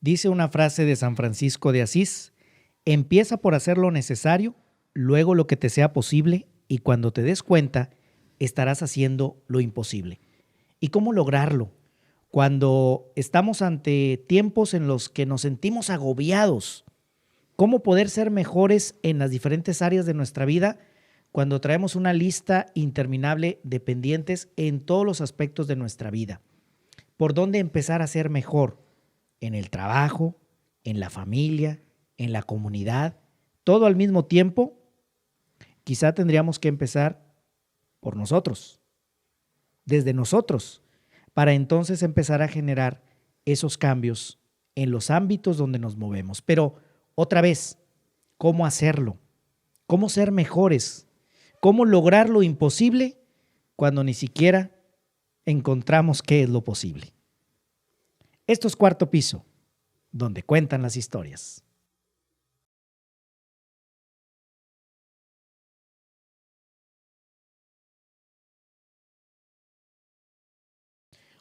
Dice una frase de San Francisco de Asís: empieza por hacer lo necesario, luego lo que te sea posible, y cuando te des cuenta, estarás haciendo lo imposible. ¿Y cómo lograrlo? Cuando estamos ante tiempos en los que nos sentimos agobiados, ¿cómo poder ser mejores en las diferentes áreas de nuestra vida cuando traemos una lista interminable de pendientes en todos los aspectos de nuestra vida? ¿Por dónde empezar a ser mejor? En el trabajo, en la familia, en la comunidad, todo al mismo tiempo. Quizá tendríamos que empezar por nosotros, desde nosotros, para entonces empezar a generar esos cambios en los ámbitos donde nos movemos. Pero otra vez, ¿cómo hacerlo? ¿Cómo ser mejores? ¿Cómo lograr lo imposible cuando ni siquiera encontramos qué es lo posible? Esto es Cuarto Piso, donde cuentan las historias.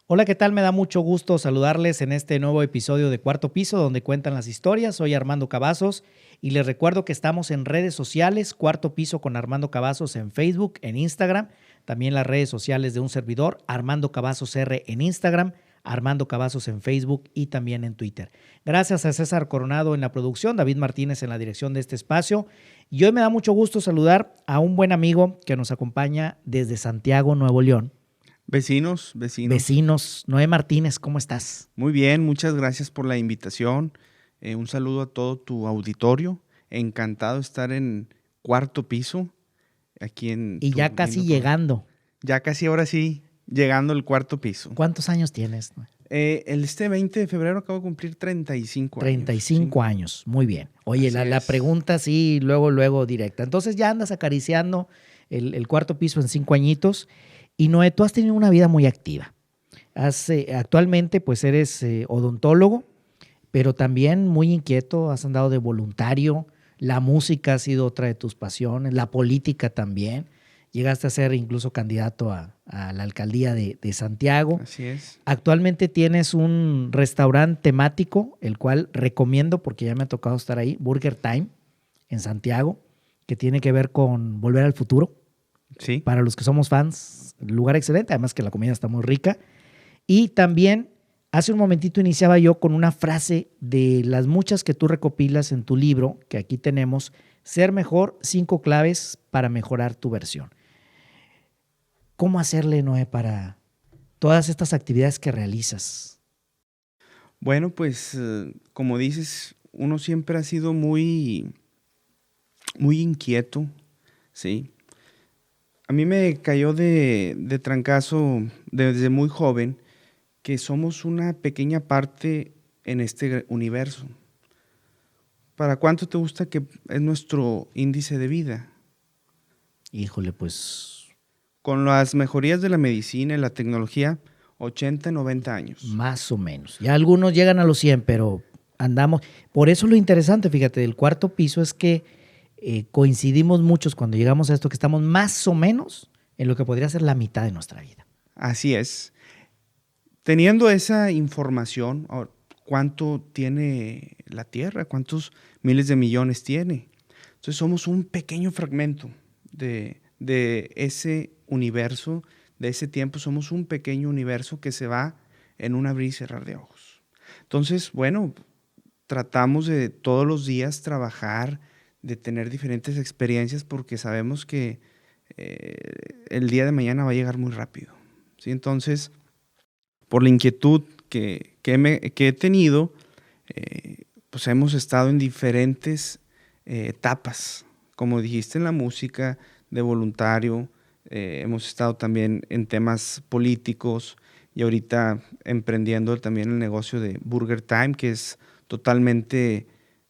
Hola, ¿qué tal? Me da mucho gusto saludarles en este nuevo episodio de Cuarto Piso, donde cuentan las historias. Soy Armando Cavazos y les recuerdo que estamos en redes sociales, Cuarto Piso con Armando Cavazos en Facebook, en Instagram, también las redes sociales de un servidor, Armando Cavazos R en Instagram, Armando Cavazos en Facebook y también en Twitter. Gracias a César Coronado en la producción, David Martínez en la dirección de este espacio. Y hoy me da mucho gusto saludar a un buen amigo que nos acompaña desde Santiago, Nuevo León. Vecinos. Noé Martínez, ¿cómo estás? Muy bien, muchas gracias por la invitación. Un saludo a todo tu auditorio. Encantado de estar en Cuarto Piso, aquí en... Y ya casi llegando. Ya casi, ahora sí, llegando al Cuarto Piso. ¿Cuántos años tienes? Este 20 de febrero acabo de cumplir 35 años. 35 años, muy bien. Oye, la pregunta sí, luego directa. Entonces ya andas acariciando el Cuarto Piso en 5 añitos. Y Noé, tú has tenido una vida muy activa. Actualmente pues eres odontólogo, pero también muy inquieto, has andado de voluntario, la música ha sido otra de tus pasiones, la política también. Llegaste a ser incluso candidato a la alcaldía de Santiago. Así es. Actualmente tienes un restaurante temático, el cual recomiendo porque ya me ha tocado estar ahí, Burger Time, en Santiago, que tiene que ver con Volver al Futuro. Sí. Para los que somos fans, lugar excelente, además que la comida está muy rica. Y también, hace un momentito iniciaba yo con una frase de las muchas que tú recopilas en tu libro, que aquí tenemos, Ser Mejor, 5 claves para mejorar tu versión. ¿Cómo hacerle, Noé, para todas estas actividades que realizas? Bueno, pues, como dices, uno siempre ha sido muy inquieto, ¿sí? A mí me cayó de trancazo desde muy joven que somos una pequeña parte en este universo. ¿Para cuánto te gusta que es nuestro índice de vida? Híjole, pues... Con las mejorías de la medicina y la tecnología, 80, 90 años. Más o menos. Ya algunos llegan a los 100, pero andamos... Por eso lo interesante, fíjate, del Cuarto Piso es que coincidimos muchos cuando llegamos a esto, que estamos más o menos en lo que podría ser la mitad de nuestra vida. Así es. Teniendo esa información, ¿cuánto tiene la Tierra? ¿Cuántos miles de millones tiene? Entonces somos un pequeño fragmento de ese universo, de ese tiempo. Somos un pequeño universo que se va en un abrir y cerrar de ojos. Entonces, bueno, tratamos de todos los días trabajar, de tener diferentes experiencias porque sabemos que el día de mañana va a llegar muy rápido, ¿sí? Entonces, por la inquietud que he tenido, pues hemos estado en diferentes etapas, como dijiste, en la música, de voluntario, hemos estado también en temas políticos y ahorita emprendiendo también el negocio de Burger Time, que es totalmente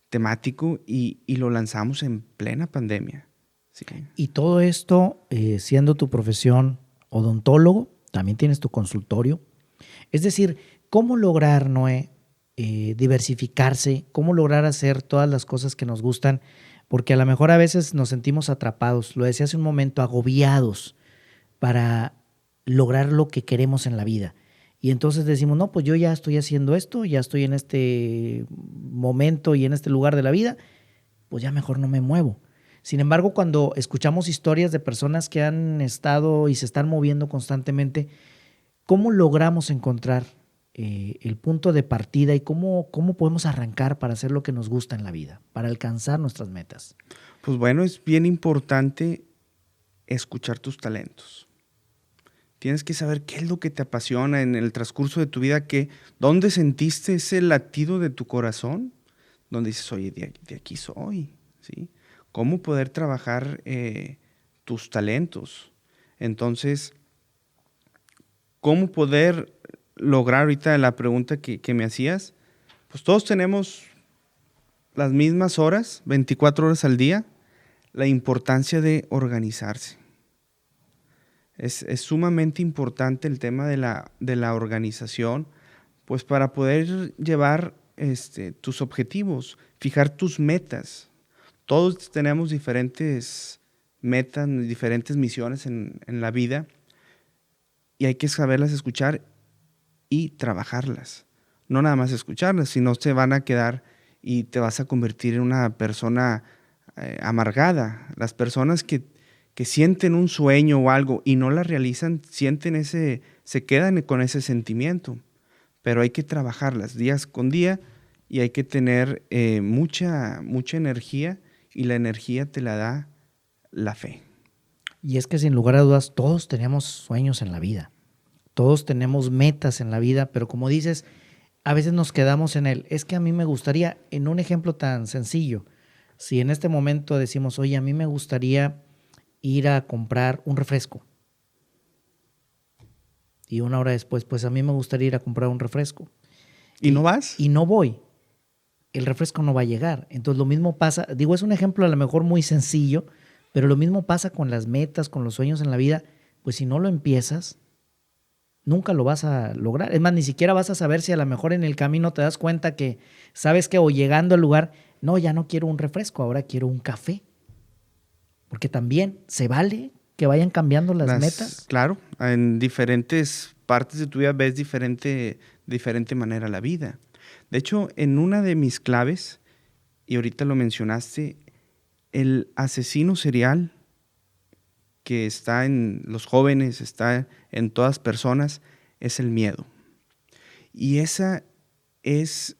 temático y lo lanzamos en plena pandemia. Sí. Y todo esto, siendo tu profesión odontólogo, también tienes tu consultorio. Es decir, ¿cómo lograr, Noé, diversificarse? ¿Cómo lograr hacer todas las cosas que nos gustan? Porque a lo mejor a veces nos sentimos atrapados, lo decía hace un momento, agobiados para lograr lo que queremos en la vida. Y entonces decimos, no, pues yo ya estoy haciendo esto, ya estoy en este momento y en este lugar de la vida, pues ya mejor no me muevo. Sin embargo, cuando escuchamos historias de personas que han estado y se están moviendo constantemente, ¿cómo logramos encontrar el punto de partida y cómo podemos arrancar para hacer lo que nos gusta en la vida, para alcanzar nuestras metas? Pues bueno, es bien importante escuchar tus talentos. Tienes que saber qué es lo que te apasiona en el transcurso de tu vida, dónde sentiste ese latido de tu corazón, donde dices, oye, de aquí soy, ¿sí? Cómo poder trabajar tus talentos. Entonces, ¿cómo poder lograr ahorita la pregunta que me hacías? Pues todos tenemos las mismas horas, 24 horas al día, la importancia de organizarse. Es sumamente importante el tema de la organización, pues para poder llevar tus objetivos, fijar tus metas. Todos tenemos diferentes metas, diferentes misiones en la vida y hay que saberlas escuchar y trabajarlas. No nada más escucharlas, sino se van a quedar y te vas a convertir en una persona amargada. Las personas que sienten un sueño o algo y no la realizan, se quedan con ese sentimiento. Pero hay que trabajarlas día con día y hay que tener mucha energía, y la energía te la da la fe. Y es que sin lugar a dudas todos tenemos sueños en la vida, todos tenemos metas en la vida, pero como dices, a veces nos quedamos es que a mí me gustaría, en un ejemplo tan sencillo, si en este momento decimos, oye, a mí me gustaría ir a comprar un refresco. Y una hora después, pues a mí me gustaría ir a comprar un refresco. ¿Y no vas? Y no voy. El refresco no va a llegar. Entonces lo mismo pasa, digo, es un ejemplo a lo mejor muy sencillo, pero lo mismo pasa con las metas, con los sueños en la vida. Pues si no lo empiezas, nunca lo vas a lograr. Es más, ni siquiera vas a saber si a lo mejor en el camino te das cuenta que, sabes que o llegando al lugar, no, ya no quiero un refresco, ahora quiero un café. Porque también se vale que vayan cambiando las metas. Claro, en diferentes partes de tu vida ves de diferente manera la vida. De hecho, en una de mis claves, y ahorita lo mencionaste, el asesino serial que está en los jóvenes, está en todas personas, es el miedo. Y esa es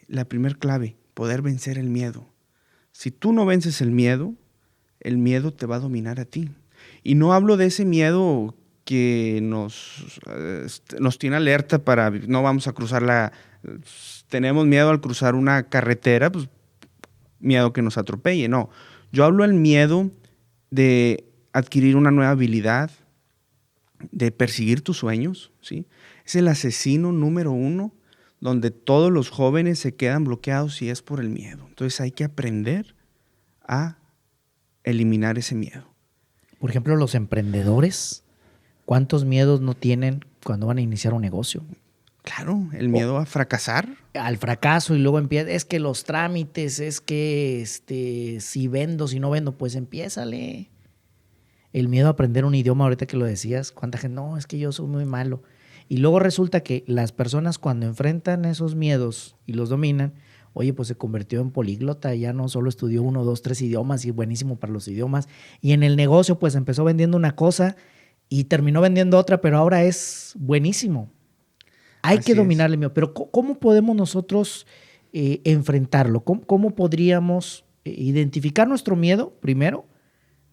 la primer clave, poder vencer el miedo. Si tú no vences el miedo te va a dominar a ti. Y no hablo de ese miedo que nos tiene alerta para no vamos a cruzar tenemos miedo al cruzar una carretera, pues miedo que nos atropelle. No, yo hablo del miedo de adquirir una nueva habilidad, de perseguir tus sueños, ¿sí? Es el asesino número 1 donde todos los jóvenes se quedan bloqueados y es por el miedo. Entonces hay que aprender a eliminar ese miedo. Por ejemplo, los emprendedores, ¿cuántos miedos no tienen cuando van a iniciar un negocio? Claro, el miedo a fracasar. Al fracaso y luego empieza, es que los trámites, es que si vendo, si no vendo, pues empiézale. El miedo a aprender un idioma, ahorita que lo decías, cuánta gente, no, es que yo soy muy malo. Y luego resulta que las personas cuando enfrentan esos miedos y los dominan, oye, pues se convirtió en políglota, ya no solo estudió 1, 2, 3 idiomas y buenísimo para los idiomas. Y en el negocio, pues empezó vendiendo una cosa y terminó vendiendo otra, pero ahora es buenísimo. Hay que dominar el miedo. Pero ¿cómo podemos nosotros enfrentarlo? ¿Cómo podríamos identificar nuestro miedo primero?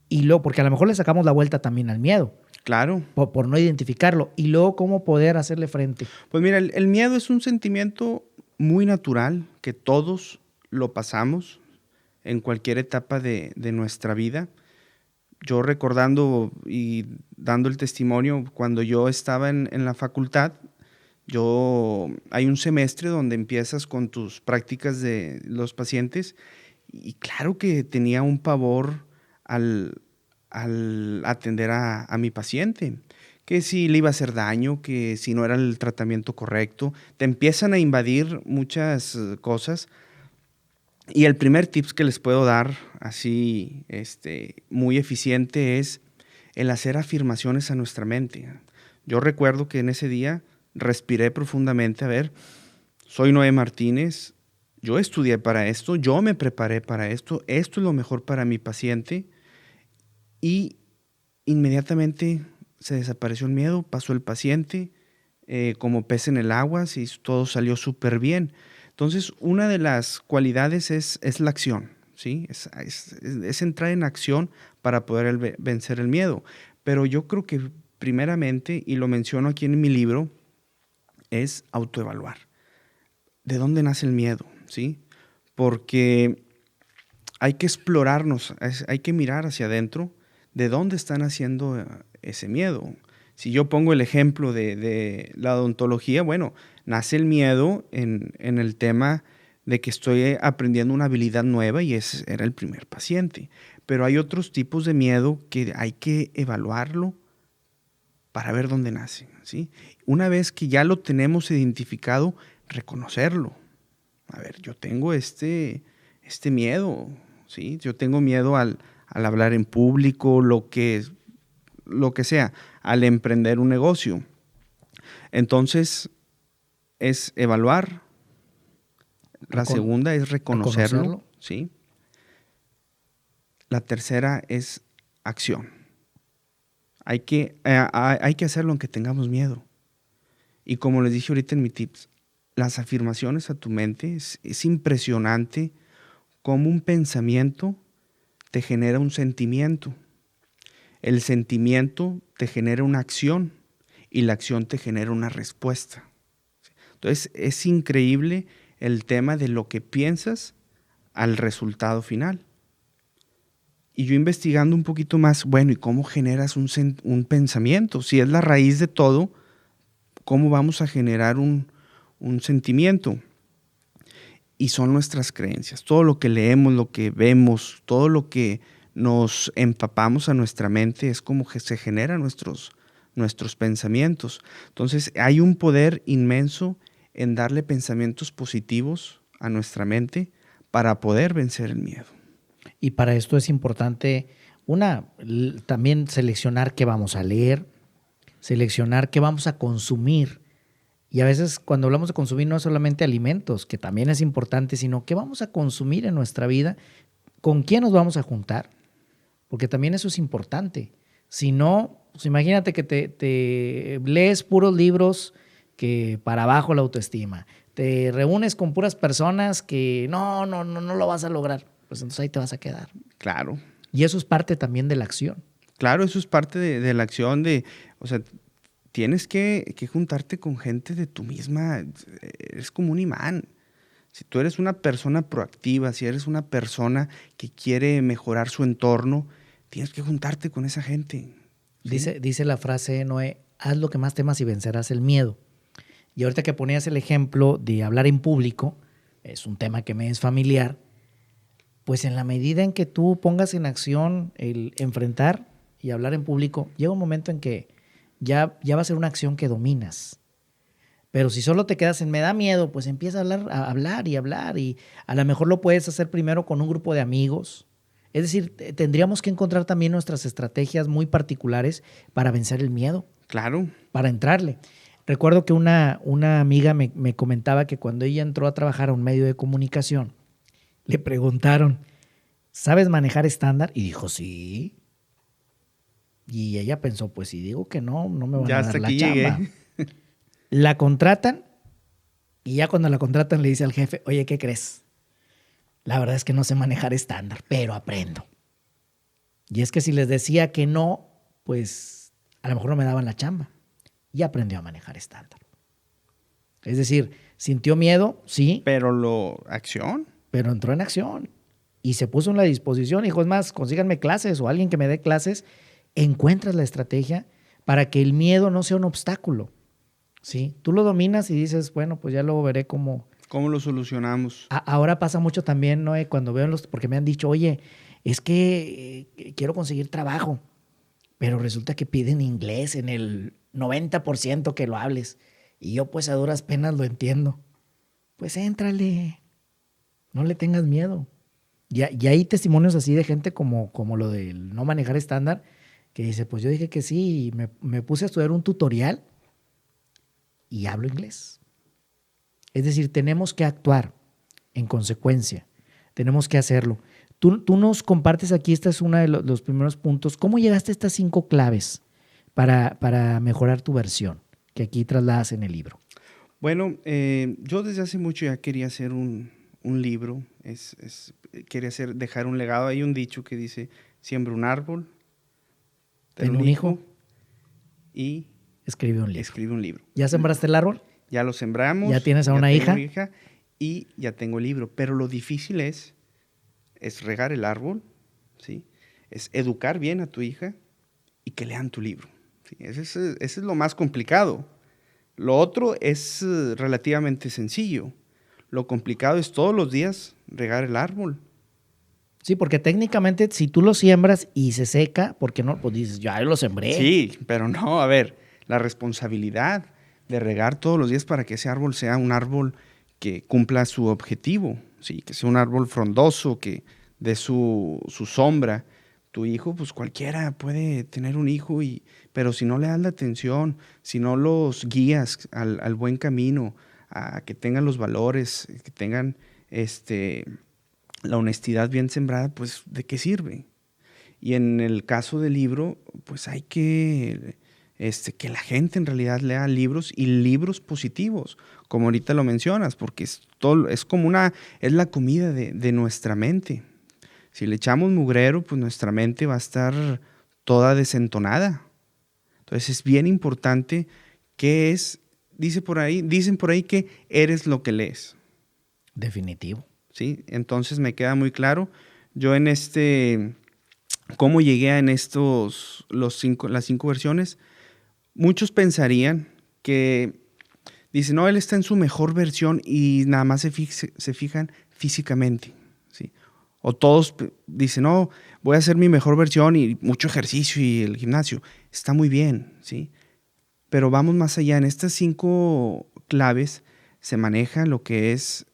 Y luego, porque a lo mejor le sacamos la vuelta también al miedo. Claro. Por no identificarlo. Y luego, ¿cómo poder hacerle frente? Pues mira, el miedo es un sentimiento muy natural que todos lo pasamos en cualquier etapa de nuestra vida. Yo recordando y dando el testimonio, cuando yo estaba en la facultad, hay un semestre donde empiezas con tus prácticas de los pacientes y claro que tenía un pavor al atender a mi paciente, que si le iba a hacer daño, que si no era el tratamiento correcto, te empiezan a invadir muchas cosas. Y el primer tips que les puedo dar, así muy eficiente, es el hacer afirmaciones a nuestra mente. Yo recuerdo que en ese día respiré profundamente, a ver, soy Noé Martínez, yo estudié para esto, yo me preparé para esto es lo mejor para mi paciente, y inmediatamente se desapareció el miedo, pasó el paciente como pez en el agua, y todo salió súper bien. Entonces, una de las cualidades es la acción, ¿sí? Es entrar en acción para poder vencer el miedo. Pero yo creo que primeramente, y lo menciono aquí en mi libro, es autoevaluar. ¿De dónde nace el miedo? ¿Sí? Porque hay que explorarnos, hay que mirar hacia adentro de dónde están haciendo ese miedo. Si yo pongo el ejemplo de la odontología, bueno, nace el miedo en el tema de que estoy aprendiendo una habilidad nueva y ese era el primer paciente. Pero hay otros tipos de miedo que hay que evaluarlo para ver dónde nace, ¿sí? Una vez que ya lo tenemos identificado, reconocerlo. A ver, yo tengo este miedo, ¿sí? Yo tengo miedo al hablar en público, lo que sea, al emprender un negocio. Entonces, es evaluar. La segunda es reconocerlo, ¿sí? La tercera es acción. Hay que hacerlo aunque tengamos miedo. Y como les dije ahorita en mi tips, las afirmaciones a tu mente es impresionante cómo un pensamiento te genera un sentimiento. El sentimiento te genera una acción y la acción te genera una respuesta. Entonces, es increíble el tema de lo que piensas al resultado final. Y yo investigando un poquito más, bueno, ¿y cómo generas un pensamiento? Si es la raíz de todo, ¿cómo vamos a generar un sentimiento? Y son nuestras creencias. Todo lo que leemos, lo que vemos, todo lo que nos empapamos a nuestra mente es como que se generan nuestros pensamientos. Entonces, hay un poder inmenso en darle pensamientos positivos a nuestra mente para poder vencer el miedo. Y para esto es importante, también seleccionar qué vamos a leer, seleccionar qué vamos a consumir. Y a veces cuando hablamos de consumir no es solamente alimentos, que también es importante, sino qué vamos a consumir en nuestra vida, con quién nos vamos a juntar, porque también eso es importante. Si no, pues imagínate que te lees puros libros que para abajo la autoestima, te reúnes con puras personas que no lo vas a lograr, pues entonces ahí te vas a quedar. Claro. Y eso es parte también de la acción. Claro, eso es parte de la acción o sea, tienes que juntarte con gente de tu misma, eres como un imán. Si tú eres una persona proactiva, si eres una persona que quiere mejorar su entorno, tienes que juntarte con esa gente. ¿Sí? Dice la frase, Noé, haz lo que más temas y vencerás el miedo. Y ahorita que ponías el ejemplo de hablar en público, es un tema que me es familiar, pues en la medida en que tú pongas en acción el enfrentar y hablar en público, llega un momento en que ya va a ser una acción que dominas. Pero si solo te quedas en me da miedo, pues empieza a hablar y a lo mejor lo puedes hacer primero con un grupo de amigos. Es decir, tendríamos que encontrar también nuestras estrategias muy particulares para vencer el miedo. Claro. Para entrarle. Recuerdo que una amiga me comentaba que cuando ella entró a trabajar a un medio de comunicación, le preguntaron, ¿sabes manejar estándar? Y dijo, sí. Y ella pensó, pues si digo que no me van a dar la chamba. La contratan y ya cuando la contratan le dice al jefe, oye, ¿qué crees? La verdad es que no sé manejar estándar, pero aprendo. Y es que si les decía que no, pues a lo mejor no me daban la chamba. Y aprendió a manejar estándar. Es decir, sintió miedo, sí. Pero acción. Pero entró en acción y se puso en la disposición. Dijo, es más, consíganme clases o alguien que me dé clases. Encuentras la estrategia para que el miedo no sea un obstáculo. ¿Sí? Tú lo dominas y dices, bueno, pues ya luego veré cómo lo solucionamos. Ahora pasa mucho también, ¿no? Cuando veo porque me han dicho, oye, es que quiero conseguir trabajo, pero resulta que piden inglés en el 90% que lo hables. Y yo pues a duras penas lo entiendo. Pues éntrale, no le tengas miedo. Y hay testimonios así de gente como lo del no manejar estándar, que dice, pues yo dije que sí y me puse a estudiar un tutorial y hablo inglés. Es decir, tenemos que actuar en consecuencia. Tenemos que hacerlo. Tú nos compartes aquí, esta es uno de los primeros puntos. ¿Cómo llegaste a estas 5 claves para mejorar tu versión que aquí trasladas en el libro? Bueno, yo desde hace mucho ya quería hacer un libro, quería dejar un legado. Hay un dicho que dice, siembra un árbol, ten un hijo y escribe un libro. ¿Ya sembraste el árbol? Ya lo sembramos. ¿Ya tienes a una hija? Y ya tengo el libro. Pero lo difícil es regar el árbol, ¿sí? Es educar bien a tu hija y que lean tu libro. ¿Sí? Ese es lo más complicado. Lo otro es relativamente sencillo. Lo complicado es todos los días regar el árbol. Sí, porque técnicamente si tú lo siembras y se seca, ¿por qué no? Pues dices, ya lo sembré. Sí, pero no, a ver, la responsabilidad de regar todos los días para que ese árbol sea un árbol que cumpla su objetivo, ¿sí? Que sea un árbol frondoso, que dé su sombra. Tu hijo, pues cualquiera puede tener un hijo, pero si no le das la atención, si no los guías al buen camino, a que tengan los valores, que tengan la honestidad bien sembrada, pues ¿de qué sirve? Y en el caso del libro, pues hay que la gente en realidad lea libros y libros positivos, como ahorita lo mencionas, porque es la comida de nuestra mente. Si le echamos mugrero, pues nuestra mente va a estar toda desentonada. Entonces es bien importante dicen por ahí que eres lo que lees. Definitivo. ¿Sí? Entonces me queda muy claro. Yo cómo llegué a las 5 versiones. Muchos pensarían que dicen, no, él está en su mejor versión y nada más se fijan físicamente, ¿sí? O todos dicen, no, voy a hacer mi mejor versión y mucho ejercicio y el gimnasio. Está muy bien, ¿sí? Pero vamos más allá. En estas 5 claves se maneja lo que es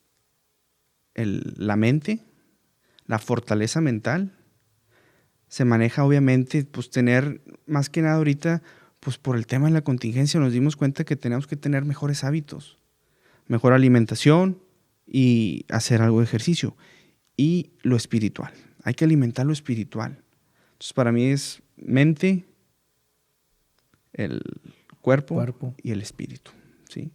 la mente, la fortaleza mental. Se maneja obviamente, pues tener, más que nada ahorita, pues por el tema de la contingencia nos dimos cuenta que tenemos que tener mejores hábitos, mejor alimentación y hacer algo de ejercicio. Y lo espiritual, hay que alimentar lo espiritual. Entonces para mí es mente, el cuerpo y el espíritu, ¿sí?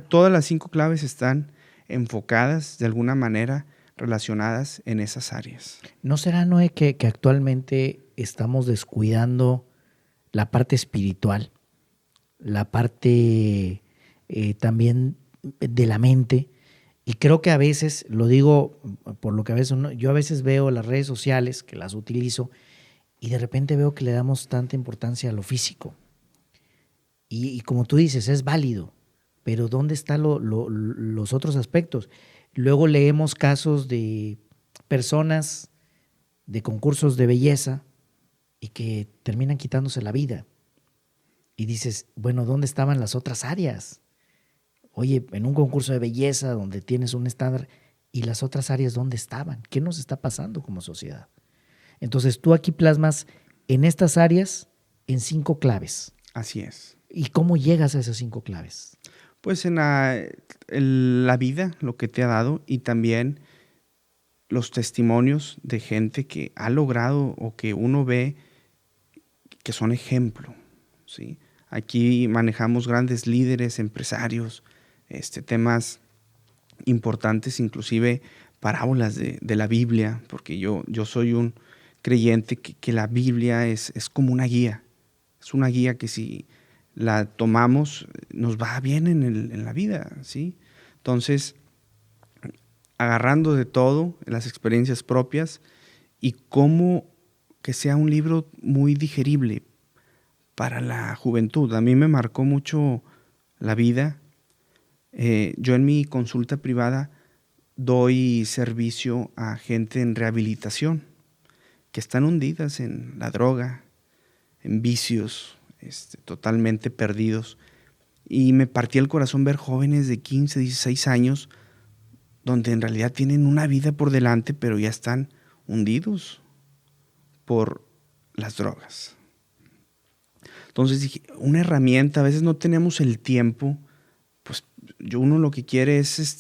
Todas las 5 claves están enfocadas de alguna manera relacionadas en esas áreas. ¿No será, Noé, que actualmente estamos descuidando la parte espiritual, la parte también de la mente? Y creo que a veces, lo digo por lo que yo a veces veo las redes sociales, que las utilizo, y de repente veo que le damos tanta importancia a lo físico. Y como tú dices, es válido, pero ¿dónde están los otros aspectos? Luego leemos casos de personas de concursos de belleza y que terminan quitándose la vida. Y dices, bueno, ¿dónde estaban las otras áreas? Oye, en un concurso de belleza donde tienes un estándar, ¿y las otras áreas dónde estaban? ¿Qué nos está pasando como sociedad? Entonces tú aquí plasmas en estas áreas en 5 claves. Así es. ¿Y cómo llegas a esas 5 claves? Pues en la vida, lo que te ha dado, y también los testimonios de gente que ha logrado o que uno ve que son ejemplo, ¿sí? Aquí manejamos grandes líderes, empresarios, temas importantes, inclusive parábolas de la Biblia, porque yo soy un creyente que la Biblia es como una guía. Es una guía que si la tomamos nos va bien en la vida, ¿sí? Entonces, agarrando de todo, las experiencias propias y cómo que sea un libro muy digerible para la juventud. A mí me marcó mucho la vida. Yo en mi consulta privada doy servicio a gente en rehabilitación que están hundidas en la droga, en vicios, totalmente perdidos. Y me partía el corazón ver jóvenes de 15, 16 años donde en realidad tienen una vida por delante, pero ya están hundidos por las drogas. Entonces dije, una herramienta, a veces no tenemos el tiempo, pues uno lo que quiere es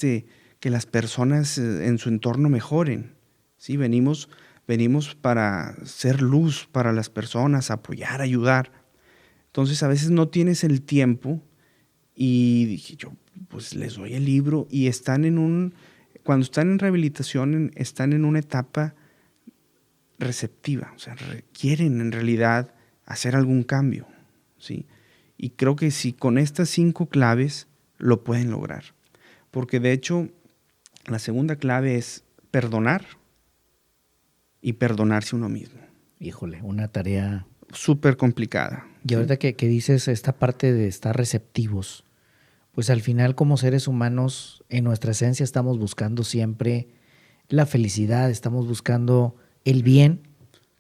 que las personas en su entorno mejoren, ¿sí? Venimos para ser luz para las personas, apoyar, ayudar. Entonces a veces no tienes el tiempo y dije yo, pues les doy el libro y cuando están en rehabilitación, están en una etapa receptiva, o sea, quieren en realidad hacer algún cambio, ¿sí? Y creo que si con estas 5 claves lo pueden lograr. Porque de hecho, la segunda clave es perdonar y perdonarse uno mismo. Híjole, una tarea Súper complicada. Y ahorita que dices esta parte de estar receptivos, pues al final como seres humanos, en nuestra esencia estamos buscando siempre la felicidad, estamos buscando el bien,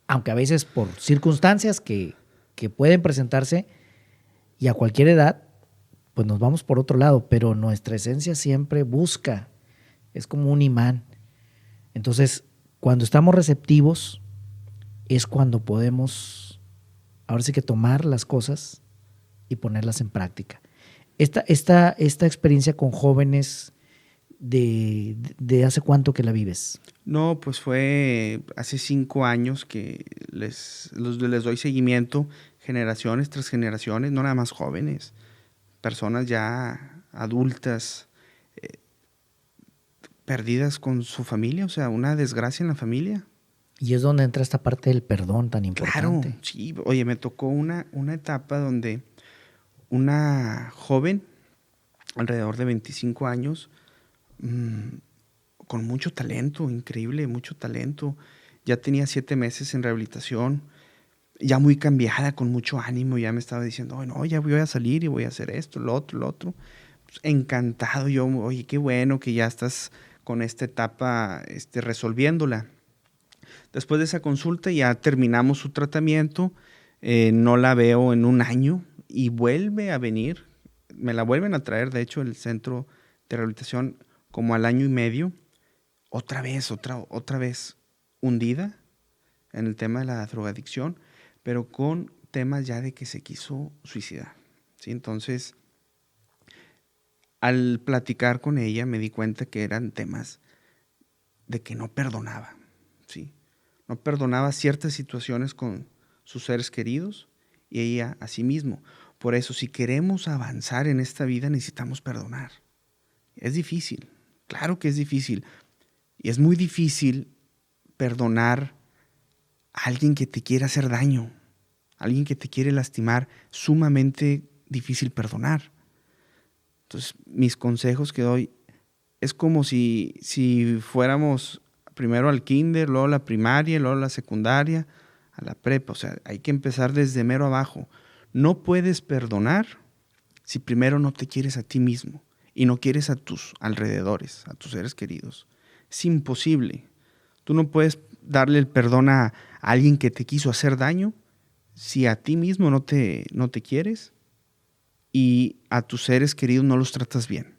aunque a veces por circunstancias que pueden presentarse y a cualquier edad, pues nos vamos por otro lado, pero nuestra esencia siempre busca, es como un imán. Entonces, cuando estamos receptivos, es cuando podemos, ahora sí que tomar las cosas y ponerlas en práctica. Esta experiencia con jóvenes, ¿de hace cuánto que la vives? No, pues fue hace 5 años que les doy seguimiento, generaciones tras generaciones, no nada más jóvenes, personas ya adultas, perdidas con su familia, o sea, una desgracia en la familia. Y es donde entra esta parte del perdón tan importante. Claro, sí. Oye, me tocó una etapa donde una joven, alrededor de 25 años, con mucho talento, increíble, mucho talento. Ya tenía 7 meses en rehabilitación, ya muy cambiada, con mucho ánimo. Ya me estaba diciendo, oh, no, ya voy a salir y voy a hacer esto, lo otro. Pues, encantado yo, oye, qué bueno que ya estás con esta etapa resolviéndola. Después de esa consulta ya terminamos su tratamiento, no la veo en un año y vuelve a venir, me la vuelven a traer, de hecho, el centro de rehabilitación como al año y medio, otra vez hundida en el tema de la drogadicción, pero con temas ya de que se quiso suicidar, ¿sí? Entonces, al platicar con ella me di cuenta que eran temas de que no perdonaba, ¿sí? No perdonaba ciertas situaciones con sus seres queridos y ella a sí mismo. Por eso, si queremos avanzar en esta vida, necesitamos perdonar. Es difícil, claro que es difícil. Y es muy difícil perdonar a alguien que te quiere hacer daño, a alguien que te quiere lastimar. Sumamente difícil perdonar. Entonces, mis consejos que doy es como si fuéramos primero al kinder, luego a la primaria, luego a la secundaria, a la prepa. O sea, hay que empezar desde mero abajo. No puedes perdonar si primero no te quieres a ti mismo y no quieres a tus alrededores, a tus seres queridos. Es imposible. Tú no puedes darle el perdón a alguien que te quiso hacer daño si a ti mismo no te quieres y a tus seres queridos no los tratas bien.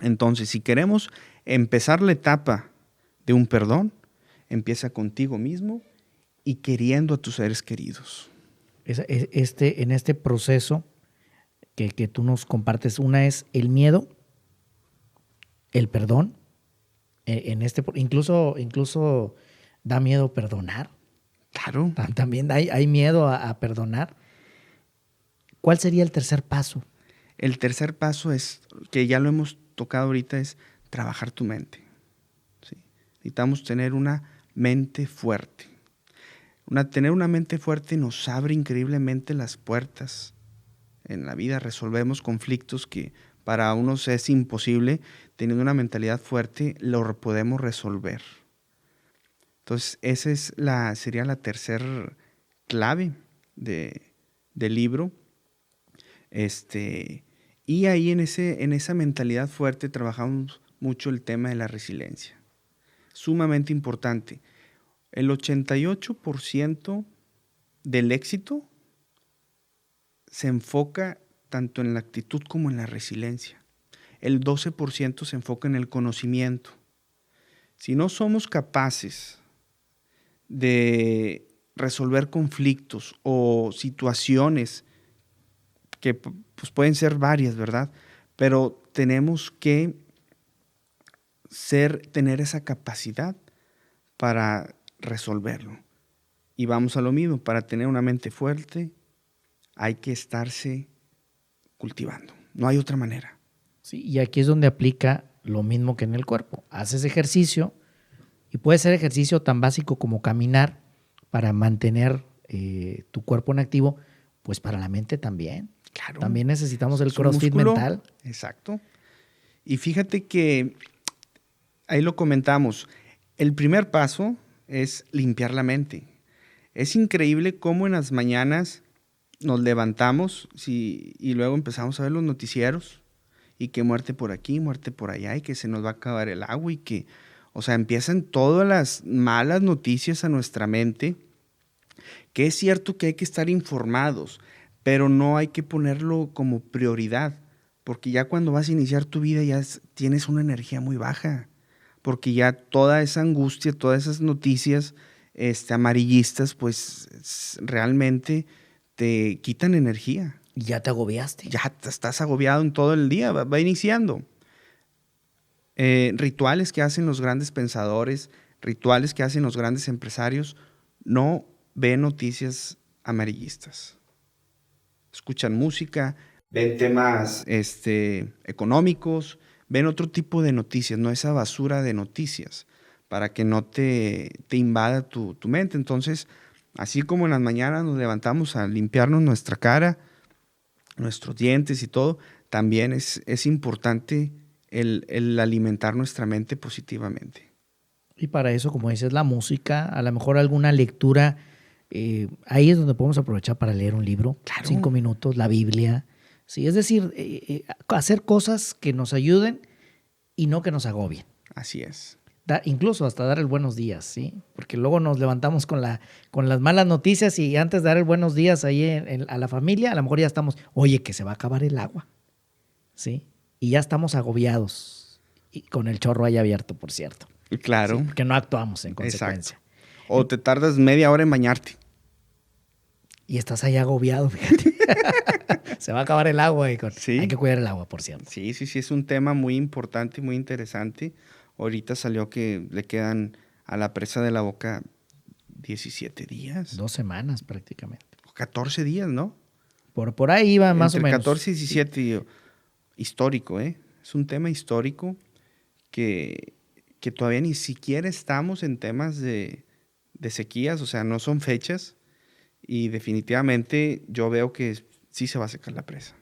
Entonces, si queremos empezar la etapa de un perdón, empieza contigo mismo y queriendo a tus seres queridos. En este proceso que tú nos compartes, una es el miedo, el perdón, incluso da miedo perdonar. Claro. También hay miedo a perdonar. ¿Cuál sería el tercer paso? El tercer paso es, que ya lo hemos tocado ahorita, es trabajar tu mente. ¿Sí? Necesitamos tener una mente fuerte. Tener una mente fuerte nos abre increíblemente las puertas. En la vida resolvemos conflictos que para unos es imposible. Teniendo una mentalidad fuerte, lo podemos resolver. Entonces, esa sería la tercera clave del libro. Y ahí en esa mentalidad fuerte trabajamos mucho el tema de la resiliencia. Sumamente importante. El 88% del éxito se enfoca tanto en la actitud como en la resiliencia. El 12% se enfoca en el conocimiento. Si no somos capaces de resolver conflictos o situaciones que pues, pueden ser varias, ¿verdad? Pero tenemos que tener esa capacidad para resolverlo. Y vamos a lo mismo, para tener una mente fuerte hay que estarse cultivando. No hay otra manera. Sí, y aquí es donde aplica lo mismo que en el cuerpo. Haces ejercicio y puede ser ejercicio tan básico como caminar para mantener tu cuerpo en activo, pues para la mente también. Claro. También necesitamos el Es un CrossFit músculo mental. Exacto. Y fíjate que ahí lo comentamos. El primer paso es limpiar la mente. Es increíble cómo en las mañanas nos levantamos y luego empezamos a ver los noticieros y que muerte por aquí, muerte por allá y que se nos va a acabar el agua y que, o sea, empiezan todas las malas noticias a nuestra mente, que es cierto que hay que estar informados, pero no hay que ponerlo como prioridad, porque ya cuando vas a iniciar tu vida ya tienes una energía muy baja, porque ya toda esa angustia, todas esas noticias amarillistas, pues realmente te quitan energía. Y ya te agobiaste. Ya te estás agobiado en todo el día, va iniciando. Rituales que hacen los grandes pensadores, rituales que hacen los grandes empresarios, no ven noticias amarillistas. Escuchan música, ven temas económicos, ven otro tipo de noticias, no esa basura de noticias, para que no te invada tu mente. Entonces, así como en las mañanas nos levantamos a limpiarnos nuestra cara, nuestros dientes y todo, también es importante el alimentar nuestra mente positivamente. Y para eso, como dices, la música, a lo mejor alguna lectura, ahí es donde podemos aprovechar para leer un libro, Claro. 5 minutos, la Biblia. Sí, es decir, hacer cosas que nos ayuden y no que nos agobien. Así es. Incluso hasta dar el buenos días, ¿sí? Porque luego nos levantamos con las malas noticias y antes de dar el buenos días ahí a la familia, a lo mejor ya estamos, oye, que se va a acabar el agua, ¿sí? Y ya estamos agobiados y con el chorro ahí abierto, por cierto. Claro. Sí, porque no actuamos en consecuencia. Exacto. O te tardas media hora en bañarte. Y estás ahí agobiado, fíjate. Se va a acabar el agua y Sí. Hay que cuidar el agua, por cierto. Sí, es un tema muy importante y muy interesante. Ahorita salió que le quedan a la presa de la Boca 17 días. 2 semanas prácticamente. 14 días, ¿no? Por ahí iba más Entre o menos. 14 y 17. Sí. Histórico, ¿eh? Es un tema histórico que todavía ni siquiera estamos en temas de sequías, o sea, no son fechas y definitivamente yo veo que sí se va a secar la presa.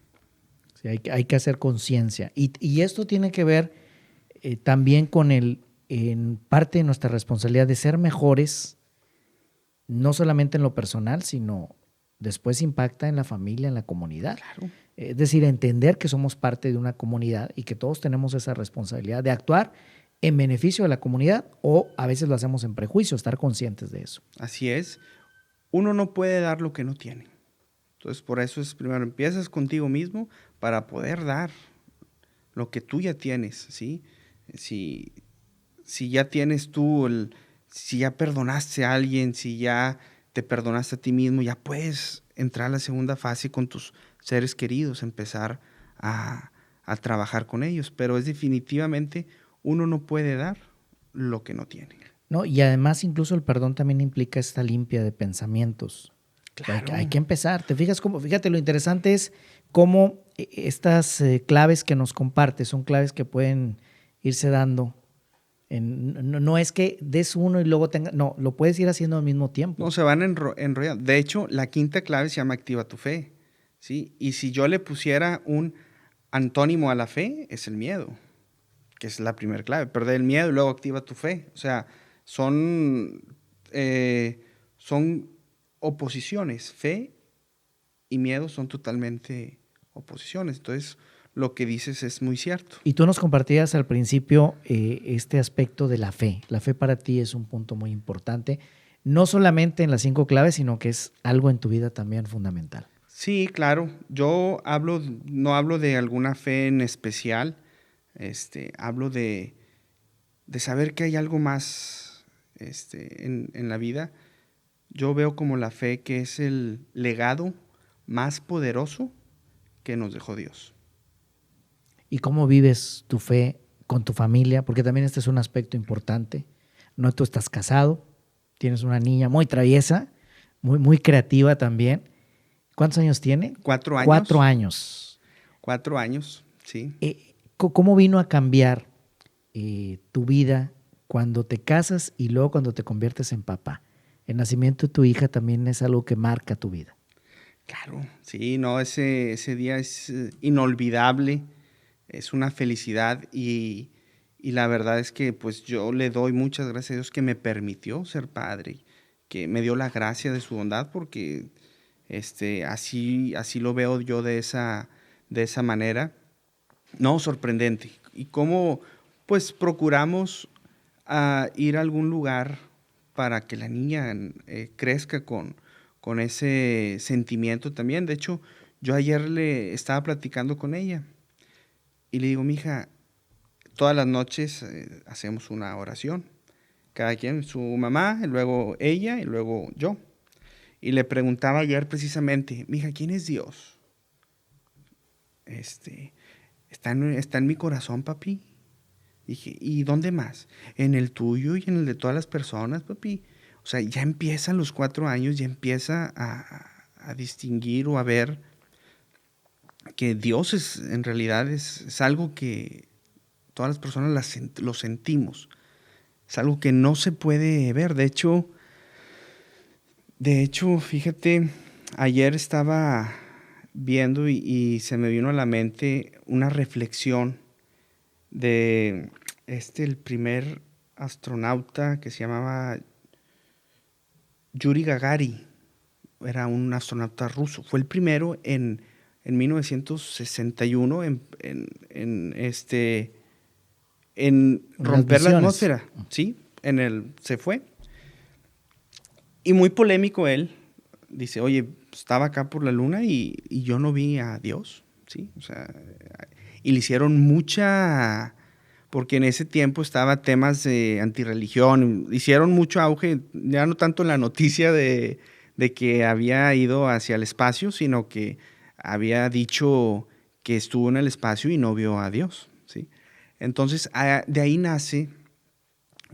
Sí, hay que hacer conciencia. Y esto tiene que ver también con en parte de nuestra responsabilidad de ser mejores, no solamente en lo personal, sino después impacta en la familia, en la comunidad. Claro. Es decir, entender que somos parte de una comunidad y que todos tenemos esa responsabilidad de actuar en beneficio de la comunidad o a veces lo hacemos en prejuicio, estar conscientes de eso. Así es. Uno no puede dar lo que no tiene. Entonces, por eso es primero, empiezas contigo mismo para poder dar lo que tú ya tienes, ¿sí? Si ya tienes tú, si ya perdonaste a alguien, si ya te perdonaste a ti mismo, ya puedes entrar a la segunda fase con tus seres queridos, empezar a trabajar con ellos. Pero es definitivamente, uno no puede dar lo que no tiene. No, y además incluso el perdón también implica esta limpia de pensamientos. Claro. Hay que empezar. Fíjate, lo interesante es cómo estas claves que nos compartes son claves que pueden irse dando. No es que des uno y luego no, lo puedes ir haciendo al mismo tiempo. No, se van enrollando. De hecho, la quinta clave se llama activa tu fe, ¿sí? Y si yo le pusiera un antónimo a la fe, es el miedo, que es la primera clave. Perder el miedo y luego activa tu fe. O sea, son oposiciones. Fe y miedo son totalmente oposiciones. Entonces, lo que dices es muy cierto. Y tú nos compartías al principio este aspecto de la fe. La fe para ti es un punto muy importante, no solamente en las 5 claves, sino que es algo en tu vida también fundamental. Sí, claro. Yo no hablo de alguna fe en especial. Hablo de saber que hay algo más en la vida. Yo veo como la fe que es el legado más poderoso que nos dejó Dios. ¿Y cómo vives tu fe con tu familia? Porque también este es un aspecto importante. No, tú estás casado, tienes una niña muy traviesa, muy creativa también. ¿Cuántos años tiene? 4 años. 4 años. 4 años, sí. ¿Cómo vino a cambiar tu vida cuando te casas y luego cuando te conviertes en papá? El nacimiento de tu hija también es algo que marca tu vida. Claro, sí, no, ese día es inolvidable, es una felicidad y la verdad es que pues yo le doy muchas gracias a Dios que me permitió ser padre, que me dio la gracia de su bondad porque así lo veo yo de esa manera. No, sorprendente. Y cómo pues procuramos ir a algún lugar para que la niña crezca con ese sentimiento también. De hecho, yo ayer le estaba platicando con ella y le digo, mija, todas las noches hacemos una oración. Cada quien, su mamá, y luego ella y luego yo. Y le preguntaba ayer precisamente, mija, ¿quién es Dios? Está en mi corazón, papi. Dije, ¿y dónde más? En el tuyo y en el de todas las personas, papi. O sea, ya empieza a los 4 años, ya empieza a distinguir o a ver que Dios en realidad es algo que todas las personas lo sentimos. Es algo que no se puede ver. De hecho, fíjate, ayer estaba viendo y se me vino a la mente una reflexión de el primer astronauta que se llamaba Yuri Gagarin. Era un astronauta ruso. Fue el primero en 1961 en romper la atmósfera. ¿Sí? Se fue. Y muy polémico él. Dice, oye, estaba acá por la luna y yo no vi a Dios. ¿Sí? O sea, y le hicieron mucha... Porque en ese tiempo estaba temas de antirreligión. Hicieron mucho auge, ya no tanto en la noticia de que había ido hacia el espacio, sino que había dicho que estuvo en el espacio y no vio a Dios, ¿sí? Entonces, de ahí nace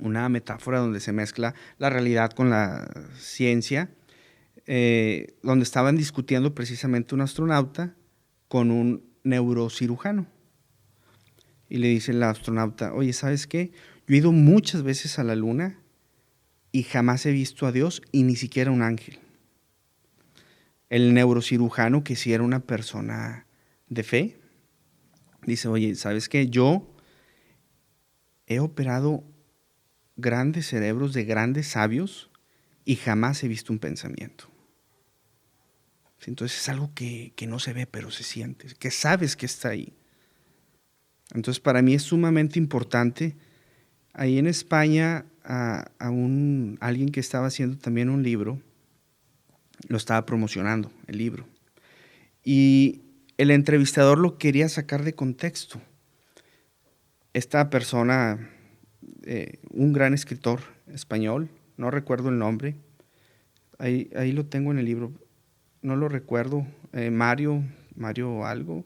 una metáfora donde se mezcla la realidad con la ciencia, donde estaban discutiendo precisamente un astronauta con un neurocirujano. Y le dice el astronauta, oye, ¿sabes qué? Yo he ido muchas veces a la luna y jamás he visto a Dios y ni siquiera un ángel. El neurocirujano, que sí era una persona de fe, dice, oye, ¿sabes qué? Yo he operado grandes cerebros de grandes sabios y jamás he visto un pensamiento. Entonces es algo que no se ve, pero se siente, que sabes que está ahí. Entonces para mí es sumamente importante. Ahí en España alguien que estaba haciendo también un libro, lo estaba promocionando, el libro. Y el entrevistador lo quería sacar de contexto. Esta persona, un gran escritor español, no recuerdo el nombre, ahí lo tengo en el libro, no lo recuerdo, Mario algo.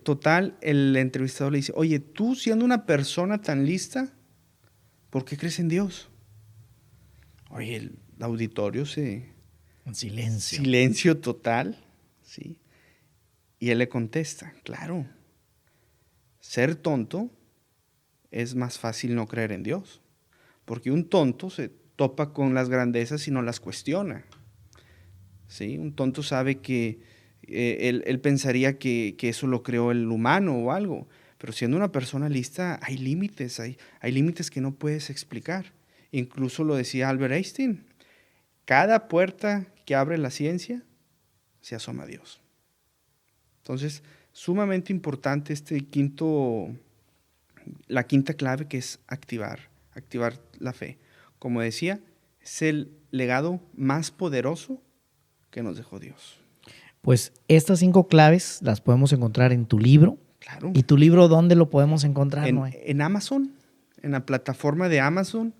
Total, el entrevistador le dice, oye, tú siendo una persona tan lista, ¿por qué crees en Dios? Oye, el auditorio en silencio. Silencio total, ¿sí? Y él le contesta, claro, ser tonto es más fácil no creer en Dios, porque un tonto se topa con las grandezas y no las cuestiona, ¿sí? Un tonto sabe que él pensaría que eso lo creó el humano o algo, pero siendo una persona lista hay límites, hay límites que no puedes explicar. Incluso lo decía Albert Einstein, cada puerta que abre la ciencia se asoma a Dios. Entonces, sumamente importante la quinta clave, que es activar la fe. Como decía, es el legado más poderoso que nos dejó Dios. Pues estas 5 claves las podemos encontrar en tu libro. Claro. ¿Y tu libro dónde lo podemos encontrar, Noé? En Amazon, en la plataforma de Amazon,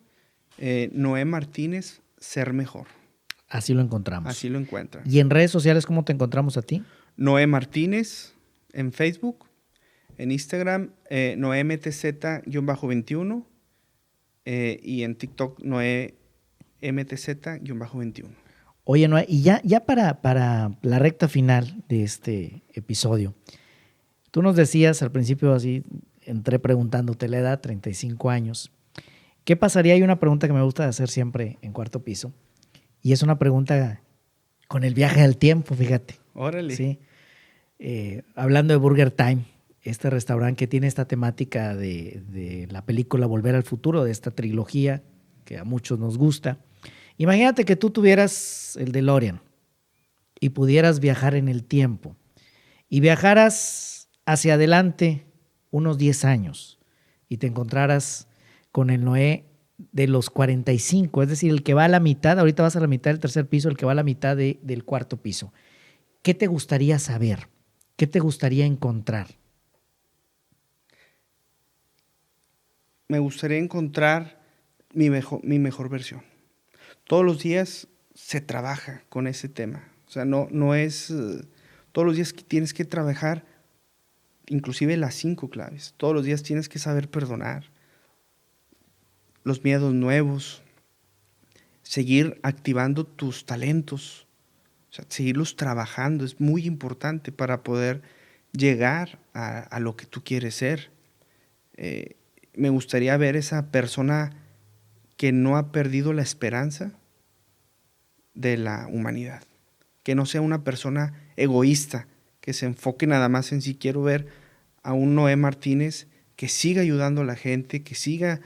Noé Martínez, Ser Mejor. Así lo encontramos. Así lo encuentran. ¿Y en redes sociales cómo te encontramos a ti? Noé Martínez en Facebook, en Instagram, Noé MTZ-21 y en TikTok Noé MTZ-21. Oye, Noé, y ya para la recta final de este episodio, tú nos decías al principio, así entré preguntándote la edad, 35 años. ¿Qué pasaría? Hay una pregunta que me gusta hacer siempre en Cuarto Piso, y es una pregunta con el viaje al tiempo, fíjate. Órale. Sí. Hablando de Burger Time, este restaurante que tiene esta temática de la película Volver al Futuro, de esta trilogía que a muchos nos gusta. Imagínate que tú tuvieras el DeLorean y pudieras viajar en el tiempo y viajaras hacia adelante unos 10 años y te encontraras con el Noé de los 45, es decir, el que va a la mitad, ahorita vas a la mitad del tercer piso, el que va a la mitad del cuarto piso. ¿Qué te gustaría saber? ¿Qué te gustaría encontrar? Me gustaría encontrar mi mejor versión. Todos los días se trabaja con ese tema. O sea, no es... todos los días tienes que trabajar, inclusive las 5 claves. Todos los días tienes que saber perdonar. Los miedos nuevos. Seguir activando tus talentos. O sea, seguirlos trabajando es muy importante para poder llegar a lo que tú quieres ser. Me gustaría ver esa persona que no ha perdido la esperanza de la humanidad. Que no sea una persona egoísta, que se enfoque nada más en sí. Quiero ver a un Noé Martínez que siga ayudando a la gente, que siga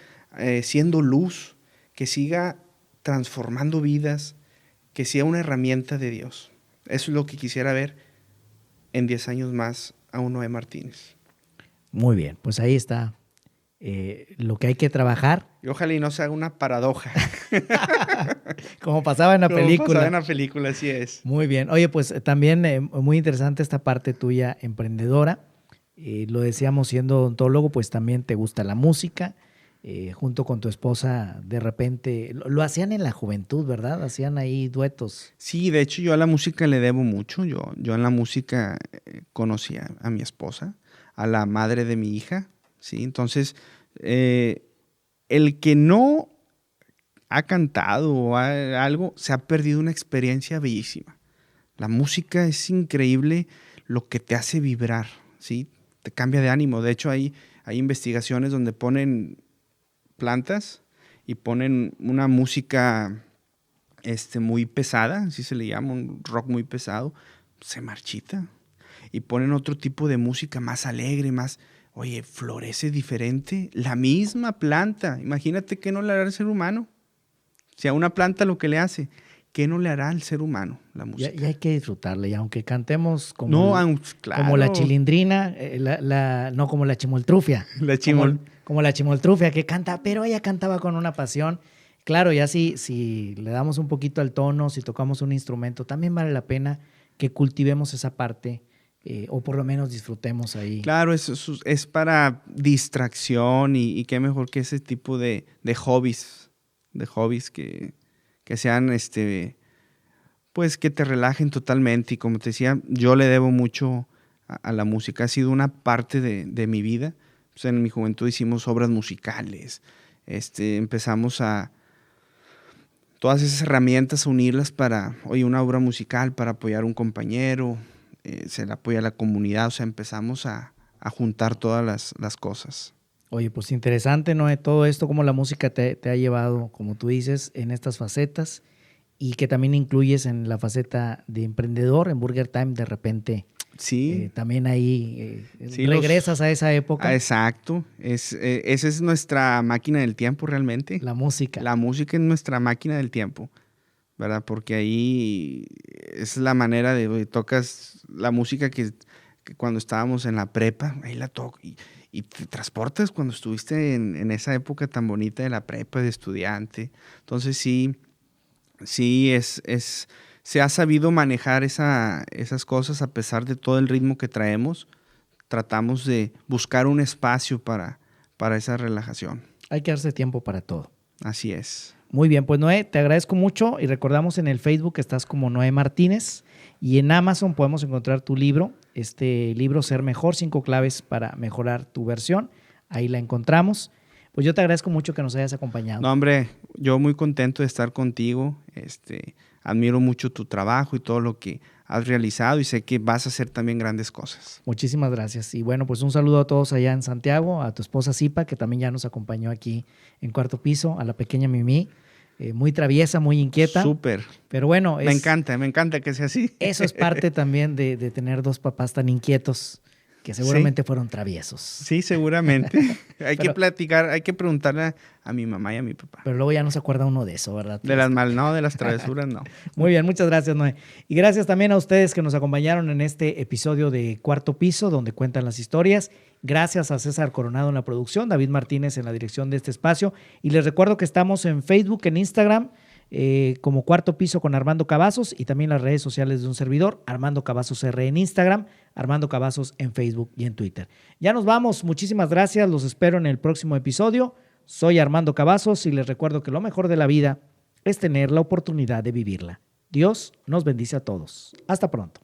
siendo luz, que siga transformando vidas, que sea una herramienta de Dios. Eso es lo que quisiera ver en 10 años más a un Noé Martínez. Muy bien, pues ahí está lo que hay que trabajar. Y ojalá y no se haga una paradoja. Como pasaba en la película. Como pasaba en la película, así es. Muy bien. Oye, pues también muy interesante esta parte tuya emprendedora. Lo decíamos, siendo odontólogo, pues también te gusta la música. Junto con tu esposa, de repente, lo hacían en la juventud, ¿verdad? Hacían ahí duetos. Sí, de hecho yo a la música le debo mucho. Yo en la música conocí a mi esposa, a la madre de mi hija, ¿sí? Entonces, el que no ha cantado o algo, se ha perdido una experiencia bellísima. La música es increíble lo que te hace vibrar, ¿sí? Te cambia de ánimo. De hecho, hay investigaciones donde ponen plantas y ponen una música muy pesada, así se le llama, un rock muy pesado, se marchita. Y ponen otro tipo de música más alegre, más, oye, florece diferente. La misma planta, imagínate qué no le hará al ser humano. Si a una planta lo que le hace, ¿qué no le hará al ser humano la música? Y hay que disfrutarla, y aunque cantemos como, claro, como la chilindrina, no como la chimoltrufia. Como la chimoltrufia que canta, pero ella cantaba con una pasión. Claro, ya si le damos un poquito al tono, si tocamos un instrumento, también vale la pena que cultivemos esa parte o por lo menos disfrutemos ahí. Claro, eso es para distracción y qué mejor que ese tipo de hobbies, que sean, pues que te relajen totalmente. Y como te decía, yo le debo mucho a la música. Ha sido una parte de mi vida. Pues en mi juventud hicimos obras musicales. Empezamos a todas esas herramientas a unirlas para, oye, una obra musical para apoyar a un compañero. Se le apoya a la comunidad. O sea, empezamos a juntar todas las cosas. Oye, pues interesante, ¿no? Todo esto, cómo la música te ha llevado, como tú dices, en estas facetas, y que también incluyes en la faceta de emprendedor, en Burger Time, de repente. Sí. También ahí sí, regresas a esa época. Exacto. Esa es nuestra máquina del tiempo realmente. La música. La música es nuestra máquina del tiempo, ¿verdad? Porque ahí es la manera de tocas la música que cuando estábamos en la prepa, ahí la toco y te transportas cuando estuviste en esa época tan bonita de la prepa, de estudiante. Entonces sí se ha sabido manejar esas cosas a pesar de todo el ritmo que traemos. Tratamos de buscar un espacio para esa relajación. Hay que darse tiempo para todo. Así es. Muy bien, pues Noé, te agradezco mucho y recordamos en el Facebook que estás como Noé Martínez y en Amazon podemos encontrar tu libro, este libro Ser Mejor, 5 claves para mejorar tu versión. Ahí la encontramos. Pues yo te agradezco mucho que nos hayas acompañado. No, hombre, yo muy contento de estar contigo. Admiro mucho tu trabajo y todo lo que has realizado y sé que vas a hacer también grandes cosas. Muchísimas gracias. Y bueno, pues un saludo a todos allá en Santiago, a tu esposa Zipa, que también ya nos acompañó aquí en Cuarto Piso, a la pequeña Mimi, muy traviesa, muy inquieta. Súper. Pero bueno, me encanta que sea así. Eso es parte también de tener dos papás tan inquietos que seguramente fueron traviesos. Sí, seguramente. Hay que platicar, hay que preguntarle a mi mamá y a mi papá. Pero luego ya no se acuerda uno de eso, ¿verdad? De las travesuras, no. Muy bien, muchas gracias, Noé. Y gracias también a ustedes que nos acompañaron en este episodio de Cuarto Piso, donde cuentan las historias. Gracias a César Coronado en la producción, David Martínez en la dirección de este espacio. Y les recuerdo que estamos en Facebook, en Instagram, como Cuarto Piso con Armando Cavazos y también las redes sociales de un servidor, Armando Cavazos R en Instagram, Armando Cavazos en Facebook y en Twitter. Ya nos vamos, muchísimas gracias, los espero en el próximo episodio. Soy Armando Cavazos y les recuerdo que lo mejor de la vida es tener la oportunidad de vivirla. Dios nos bendice a todos. Hasta pronto.